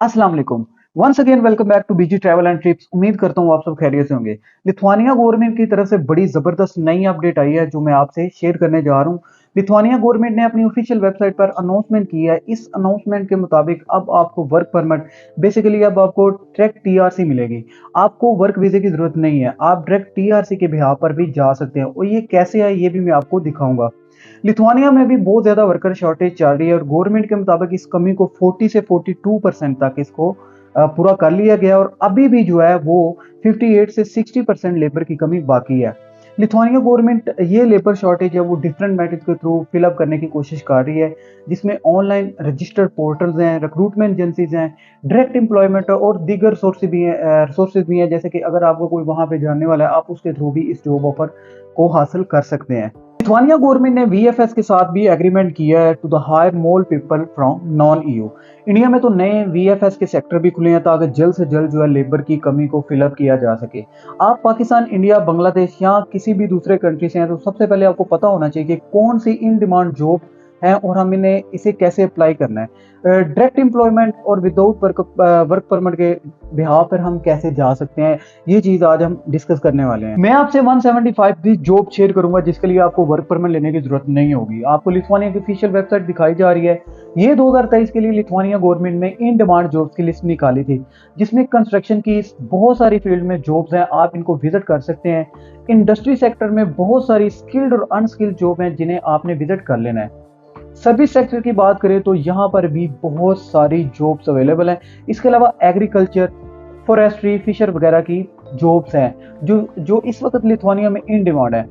अस्सलाम वालेकुम। Once again welcome back to BG travel and trips. उम्मीद करता हूँ आप सब खैरियत से होंगे। लिथुआनिया गवर्नमेंट की तरफ से बड़ी जबरदस्त नई अपडेट आई है जो मैं आपसे शेयर करने जा रहा हूँ। लिथुआनिया गवर्नमेंट ने अपनी ऑफिशियल वेबसाइट पर अनाउंसमेंट की है। इस अनाउंसमेंट के मुताबिक अब आपको वर्क परमिट बेसिकली अब आपको डायरेक्ट टीआरसी मिलेगी। आपको वर्क वीजे की जरूरत नहीं है, आप डायरेक्ट टीआरसी के बिहाफ पर भी जा सकते हैं और ये कैसे है ये भी मैं आपको दिखाऊंगा। लिथुआनिया में भी बहुत ज्यादा वर्कर शॉर्टेज चल रही है और गवर्नमेंट के मुताबिक इस कमी को 40 से 42% तक इसको पूरा कर लिया गया और अभी भी जो है वो 58 से 60% लेबर की कमी बाकी है। लिथुआनिया गवर्नमेंट ये लेबर शॉर्टेज है वो डिफरेंट मेथड के थ्रू फिलअप करने की कोशिश कर रही है, जिसमें ऑनलाइन रजिस्टर्ड पोर्टल्स हैं, रिक्रूटमेंट एजेंसीज हैं, डायरेक्ट एम्प्लॉयमेंट और दीगर सोर्सेज भी हैं। जैसे कि अगर आपको कोई वहां पे जानने वाला है, आप उसके थ्रू भी इस जॉब ऑफर को हासिल कर सकते हैं। लिथुआनिया गवर्नमेंट ने वीएफएस के साथ भी एग्रीमेंट किया है to the hire more people from non EU. India में तो नए वीएफएस के सेक्टर भी खुले हैं ताकि जल्द से जल्द जो है लेबर की कमी को फिलअप किया जा सके। आप पाकिस्तान, इंडिया, बांग्लादेश या किसी भी दूसरे कंट्री से हैं तो सबसे पहले आपको पता होना चाहिए कि कौन सी इन डिमांड जॉब है और हम इन्हें इसे कैसे अप्लाई करना है। डायरेक्ट एम्प्लॉयमेंट और विदाउट वर्क परमिट के बिहाव पर हम कैसे जा सकते हैं, ये चीज आज हम डिस्कस करने वाले हैं। मैं आपसे 175 दी जॉब शेयर करूंगा जिसके लिए आपको वर्क परमिट लेने की जरूरत नहीं होगी। आपको लिथुआनिया की ऑफिशियल वेबसाइट दिखाई जा रही है। ये 2023 के लिए लिथुआनिया गवर्नमेंट ने इन डिमांड जॉब्स की लिस्ट निकाली थी, जिसमें कंस्ट्रक्शन की बहुत सारी फील्ड में जॉब्स हैं, आप इनको विजिट कर सकते हैं। इंडस्ट्री सेक्टर में बहुत सारी स्किल्ड और अनस्किल्ड जॉब हैं जिन्हें आपने विजिट कर लेना है। सर्विस सेक्टर की बात करें तो यहाँ पर भी बहुत सारी जॉब्स अवेलेबल हैं। इसके अलावा एग्रीकल्चर, फॉरेस्ट्री, फिशर वगैरह की जॉब्स हैं जो जो इस वक्त लिथुआनिया में इन डिमांड है।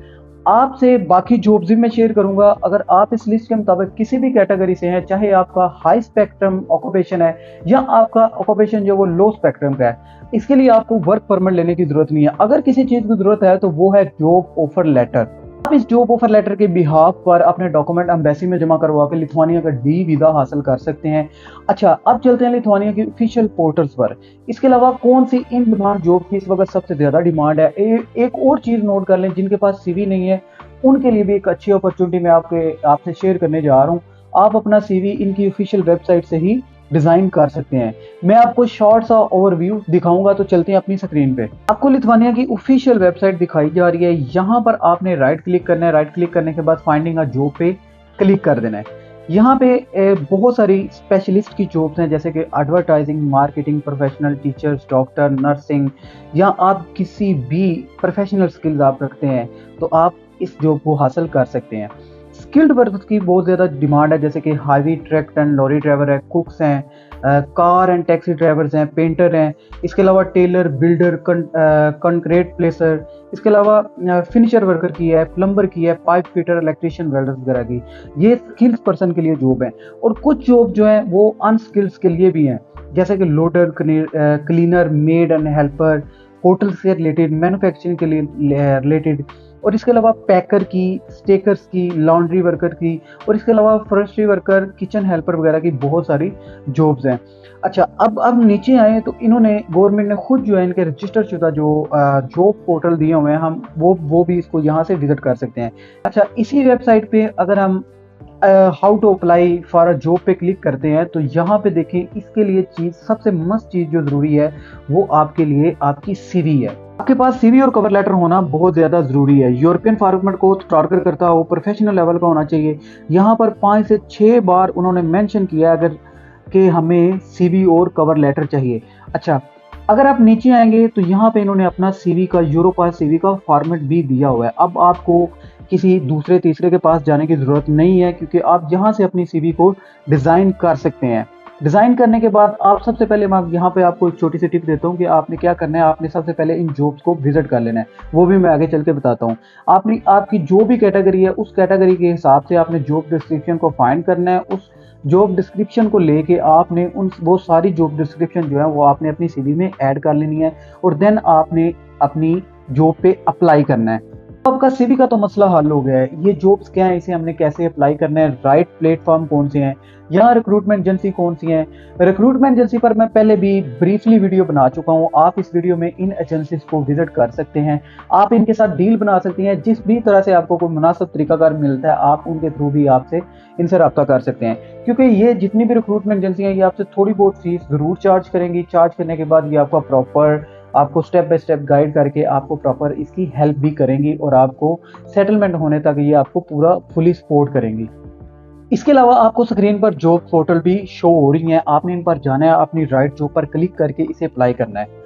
आपसे बाकी जॉब्स भी मैं शेयर करूंगा। अगर आप इस लिस्ट के मुताबिक किसी भी कैटेगरी से हैं, चाहे आपका हाई स्पेक्ट्रम ऑक्यूपेशन है या आपका ऑक्यूपेशन जो वो लो स्पेक्ट्रम का है, इसके लिए आपको वर्क परमिट लेने की जरूरत नहीं है। अगर किसी चीज की जरूरत है तो वो है जॉब ऑफर लेटर। आप इस जॉब ऑफर लेटर के बिहाफ पर अपने डॉक्यूमेंट एम्बेसी में जमा करवा के लिथुआनिया का डी वीजा हासिल कर सकते हैं। अच्छा, अब चलते हैं लिथुआनिया की ऑफिशियल पोर्टल्स पर। इसके अलावा कौन सी इन डिमांड जॉब की इस वक्त सबसे ज्यादा डिमांड है, एक और चीज नोट कर लें, जिनके पास सीवी नहीं है उनके लिए भी एक अच्छी अपॉर्चुनिटी मैं आपसे शेयर करने जा रहा हूँ। आप अपना सीवी इनकी ऑफिशियल वेबसाइट से ही डिजाइन कर सकते हैं। मैं आपको शॉर्ट सा ओवरव्यू दिखाऊंगा, तो चलते हैं अपनी स्क्रीन पे। आपको लिथुआनिया की ऑफिशियल वेबसाइट दिखाई जा रही है। यहाँ पर आपने राइट क्लिक करना है। राइट क्लिक करने के बाद फाइंडिंग अ जॉब पे क्लिक कर देना है। यहाँ पे बहुत सारी स्पेशलिस्ट की जॉब्स हैं, जैसे कि advertising, marketing professional, teachers, doctor, nursing, या आप किसी भी प्रोफेशनल स्किल्स आप रखते हैं तो आप इस जॉब को हासिल कर सकते हैं। स्किल्ड वर्कर्स की बहुत ज़्यादा डिमांड है, जैसे कि highway truck and lorry driver है, कुक्स हैं, कार एंड टैक्सी ड्राइवर्स हैं, पेंटर हैं। इसके अलावा टेलर, बिल्डर, कंक्रीट प्लेसर, इसके अलावा फिनिशर वर्कर की है, प्लम्बर की है, पाइप फिटर, इलेक्ट्रिशियन, वेल्डर्स वगैरह की। ये स्किल्स पर्सन के लिए जॉब है। और कुछ जॉब जो है वो अनस्किल्स के लिए भी हैं, जैसे कि loader, cleaner, made and helper, hotel से रिलेटेड, मैन्युफैक्चरिंग के लिए रिलेटेड, और इसके अलावा पैकर की, स्टेकर्स की, लॉन्ड्री वर्कर की, और इसके अलावा फॉरेस्ट्री वर्कर, किचन हेल्पर वगैरह की बहुत सारी जॉब्स हैं। अच्छा, अब नीचे आए तो इन्होंने गवर्नमेंट ने खुद जो है इनके रजिस्टर शुदा जो जॉब पोर्टल दिए हुए हैं, हम वो भी इसको यहाँ से विजिट कर सकते हैं। अच्छा, इसी वेबसाइट पे अगर हम how to apply for a job पे क्लिक करते हैं तो यहाँ पे देखें, इसके लिए सबसे मस्त चीज़ जो ज़रूरी है वो आपके लिए आपकी सीवी है। आपके पास सीवी और कवर लेटर होना बहुत ज़्यादा ज़रूरी है। यूरोपियन फॉर्मेट को टारगेट करता हो, प्रोफेशनल लेवल का होना चाहिए। यहाँ पर 5 से 6 बार उन्होंने मेंशन किया अगर कि हमें सीवी और कवर लेटर चाहिए। अच्छा, अगर आप नीचे आएंगे तो यहाँ पे इन्होंने अपना सीवी का, यूरोपास सीवी का फॉर्मेट भी दिया हुआ है। अब आपको किसी दूसरे तीसरे के पास जाने की ज़रूरत नहीं है, क्योंकि आप यहाँ से अपनी सीवी को डिज़ाइन कर सकते हैं। डिज़ाइन करने के बाद आप सबसे पहले, मैं यहाँ पे आपको एक छोटी सी टिप देता हूँ कि आपने क्या करना है। आपने सबसे पहले इन जॉब्स को विजिट कर लेना है, वो भी मैं आगे चल के बताता हूँ। आपने आपकी जो भी कैटेगरी है उस कैटेगरी के हिसाब से आपने जॉब डिस्क्रिप्शन को फाइंड करना है। उस जॉब डिस्क्रिप्शन को लेके आपने वो सारी जॉब डिस्क्रिप्शन जो है वो आपने अपनी सीवी में ऐड कर लेनी है और देन आपने अपनी जॉब पे अप्लाई करना है। आपका सीवी का तो मसला हल हो गया है। ये जॉब्स क्या है, इसे हमने कैसे अप्लाई करना है, राइट प्लेटफॉर्म कौन से हैं, यहाँ रिक्रूटमेंट एजेंसी कौन सी हैं। रिक्रूटमेंट एजेंसी पर मैं पहले भी ब्रीफली वीडियो बना चुका हूँ। आप इस वीडियो में इन एजेंसीज को विजिट कर सकते हैं, आप इनके साथ डील बना सकते हैं। जिस भी तरह से आपको कोई मुनासिब तरीकाकार मिलता है, आप उनके थ्रू भी आपसे इनसे रब्ता कर सकते हैं। क्योंकि ये जितनी भी रिक्रूटमेंट एजेंसी हैं, ये आपसे थोड़ी बहुत फीस ज़रूर चार्ज करेंगी। चार्ज करने के बाद ये आपको स्टेप बाय स्टेप गाइड करके आपको प्रॉपर इसकी हेल्प भी करेंगी और आपको सेटलमेंट होने तक ये आपको पूरा फुली सपोर्ट करेंगी। इसके अलावा आपको स्क्रीन पर जॉब पोर्टल भी शो हो रही हैं, आपने इन पर जाना है, अपनी राइट जॉब पर क्लिक करके इसे अप्लाई करना है।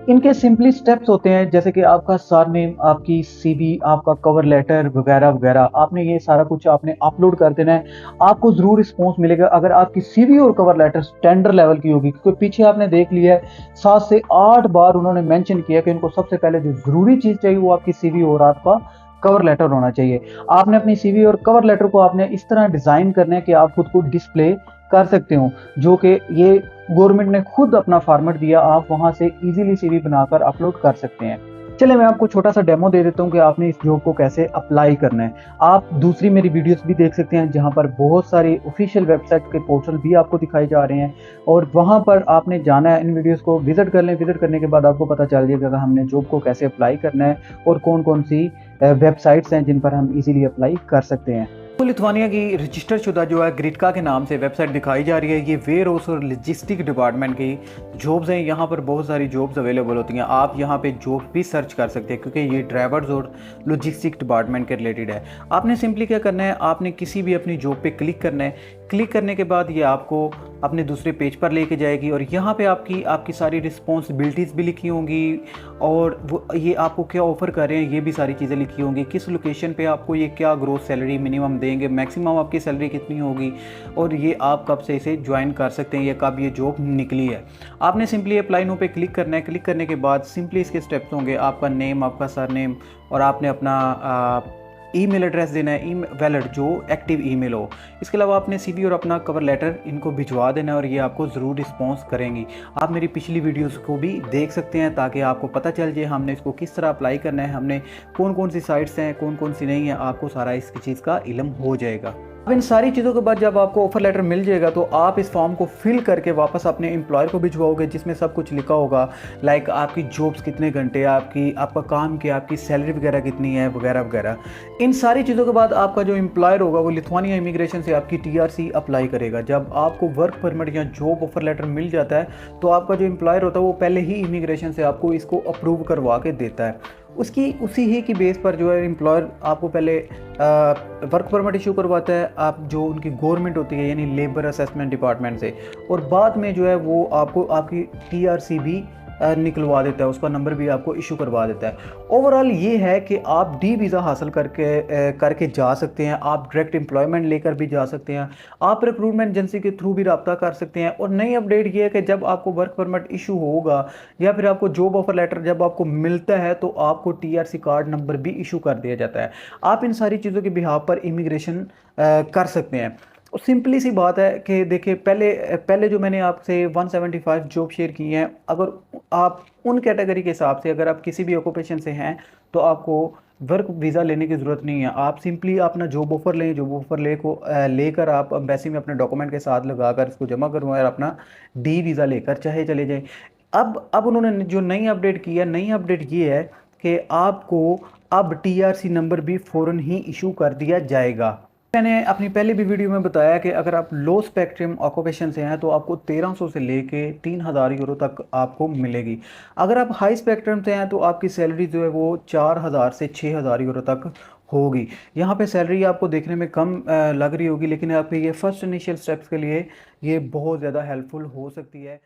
इनके सिंपली स्टेप्स होते हैं, जैसे कि आपका सरनेम, आपकी सीवी, आपका कवर लेटर वगैरह वगैरह, आपने ये सारा कुछ आपने अपलोड कर देना है। आपको ज़रूर रिस्पॉन्स मिलेगा अगर आपकी सीवी और कवर लेटर स्टैंडर्ड लेवल की होगी, क्योंकि पीछे आपने देख लिया है 7 से 8 बार उन्होंने मेंशन किया कि उनको सबसे पहले जो ज़रूरी चीज़ चाहिए वो आपकी सीवी और आपका कवर लेटर होना चाहिए। आपने अपनी सीवी और कवर लेटर को आपने इस तरह डिज़ाइन करना है कि आप खुद को डिस्प्ले कर सकते हो, जो कि ये गवर्नमेंट ने खुद अपना फॉर्मेट दिया, आप वहां से इजीली सीवी बनाकर अपलोड कर सकते हैं। चलिए मैं आपको छोटा सा डेमो दे देता हूं कि आपने इस जॉब को कैसे अप्लाई करना है। आप दूसरी मेरी वीडियोस भी देख सकते हैं, जहां पर बहुत सारी ऑफिशियल वेबसाइट के पोर्टल भी आपको दिखाए जा रहे हैं और वहां पर आपने जाना है। इन वीडियोस को विजिट कर लें। विजिट करने के बाद आपको पता चल जाएगा कि हमने जॉब को कैसे अप्लाई करना है और कौन कौन सी वेबसाइट्स हैं जिन पर हम इजीली अप्लाई कर सकते हैं। तो लिथुआनिया की रजिस्टर शुदा जो है ग्रिटका के नाम से वेबसाइट दिखाई जा रही है। ये वेयर हाउस और लॉजिस्टिक डिपार्टमेंट की जॉब्स हैं। यहाँ पर बहुत सारी जॉब्स अवेलेबल होती हैं। आप यहाँ पे जॉब भी सर्च कर सकते हैं, क्योंकि ये ड्राइवर्स और लॉजिस्टिक डिपार्टमेंट के रिलेटेड है। आपने सिंपली क्या करना है, आपने किसी भी अपनी जॉब पे क्लिक करना है। क्लिक करने के बाद ये आपको अपने दूसरे पेज पर लेके जाएगी और यहाँ पे आपकी सारी रिस्पॉन्सिबिलिटीज़ भी लिखी होंगी और वो ये आपको क्या ऑफ़र कर रहे हैं ये भी सारी चीज़ें लिखी होंगी। किस लोकेशन पे आपको ये क्या ग्रोथ सैलरी मिनिमम देंगे, मैक्सिमम आपकी सैलरी कितनी होगी और ये आप कब से इसे ज्वाइन कर सकते हैं या कब ये जॉब निकली है। आपने सिंपली अप्लाई नो पे क्लिक करना है। क्लिक करने के बाद सिंपली इसके स्टेप्स होंगे, आपका नेम, आपका सरनेम और आपने अपना ईमेल एड्रेस देना है, वैलिड जो एक्टिव ईमेल हो। इसके अलावा आपने सीवी और अपना कवर लेटर इनको भिजवा देना है और ये आपको ज़रूर रिस्पॉन्स करेंगी। आप मेरी पिछली वीडियोस को भी देख सकते हैं ताकि आपको पता चल जाए हमने इसको किस तरह अप्लाई करना है, हमने कौन कौन सी साइट्स हैं, कौन कौन सी नहीं है, आपको सारा इसकी चीज़ का इल्म हो जाएगा। अब इन सारी चीज़ों के बाद जब आपको ऑफर लेटर मिल जाएगा तो आप इस फॉर्म को फिल करके वापस अपने एम्प्लॉयर को भिजवाओगे, जिसमें सब कुछ लिखा होगा, लाइक आपकी जॉब्स कितने घंटे, आपका काम क्या, आपकी सैलरी वगैरह कितनी है वगैरह वगैरह। इन सारी चीज़ों के बाद आपका जो एम्प्लॉयर होगा वो लिथुआनिया इमिग्रेशन से आपकी टीआरसी अप्लाई करेगा। जब आपको वर्क परमिट या जॉब ऑफर लेटर मिल जाता है तो आपका जो एम्प्लॉयर होता है वो पहले ही इमिग्रेशन से आपको इसको अप्रूव करवा के देता है। उसी ही की बेस पर जो है एम्प्लॉयर आपको पहले वर्क परमिट इशू करवाता है, आप जो उनकी गवर्नमेंट होती है यानी लेबर असेसमेंट डिपार्टमेंट से, और बाद में जो है वो आपको आपकी टीआरसी भी निकलवा देता है, उसका नंबर भी आपको इशू करवा देता है। ओवरऑल ये है कि आप डी वीज़ा हासिल करके जा सकते हैं, आप डायरेक्ट एम्प्लॉयमेंट लेकर भी जा सकते हैं, आप रिक्रूटमेंट एजेंसी के थ्रू भी रब्ता कर सकते हैं। और नई अपडेट ये है कि जब आपको वर्क परमिट इशू होगा या फिर आपको जॉब ऑफर लेटर जब आपको मिलता है तो आपको टीआरसी कार्ड नंबर भी इशू कर दिया जाता है। आप इन सारी चीज़ों के बिहाफ पर इमिग्रेशन कर सकते हैं। और सिंपली सी बात है कि देखिए पहले जो मैंने आपसे 175 जॉब शेयर की हैं, अगर आप उन कैटेगरी के हिसाब से अगर आप किसी भी ऑक्यूपेशन से हैं तो आपको वर्क वीज़ा लेने की ज़रूरत नहीं है। आप सिंपली अपना जॉब ऑफ़र लें, जॉब ऑफ़र लेकर आप एम्बेसी में अपने डॉक्यूमेंट के साथ लगाकर इसको जमा करवाएं और अपना डी वीज़ा लेकर चाहे चले जाएं। अब उन्होंने जो नई अपडेट की है, नई अपडेट ये है कि आपको अब टीआरसी नंबर भी फ़ौरन ही इशू कर दिया जाएगा। मैंने अपनी पहली भी वीडियो में बताया कि अगर आप लो स्पेक्ट्रम ऑक्यूपेशन से हैं तो आपको 1300 से लेके 3000 यूरो तक आपको मिलेगी। अगर आप हाई स्पेक्ट्रम से हैं तो आपकी सैलरी जो है वो 4000 से 6000 यूरो तक होगी। यहाँ पे सैलरी आपको देखने में कम लग रही होगी, लेकिन आपके ये फर्स्ट इनिशियल स्टेप्स के लिए ये बहुत ज़्यादा हेल्पफुल हो सकती है।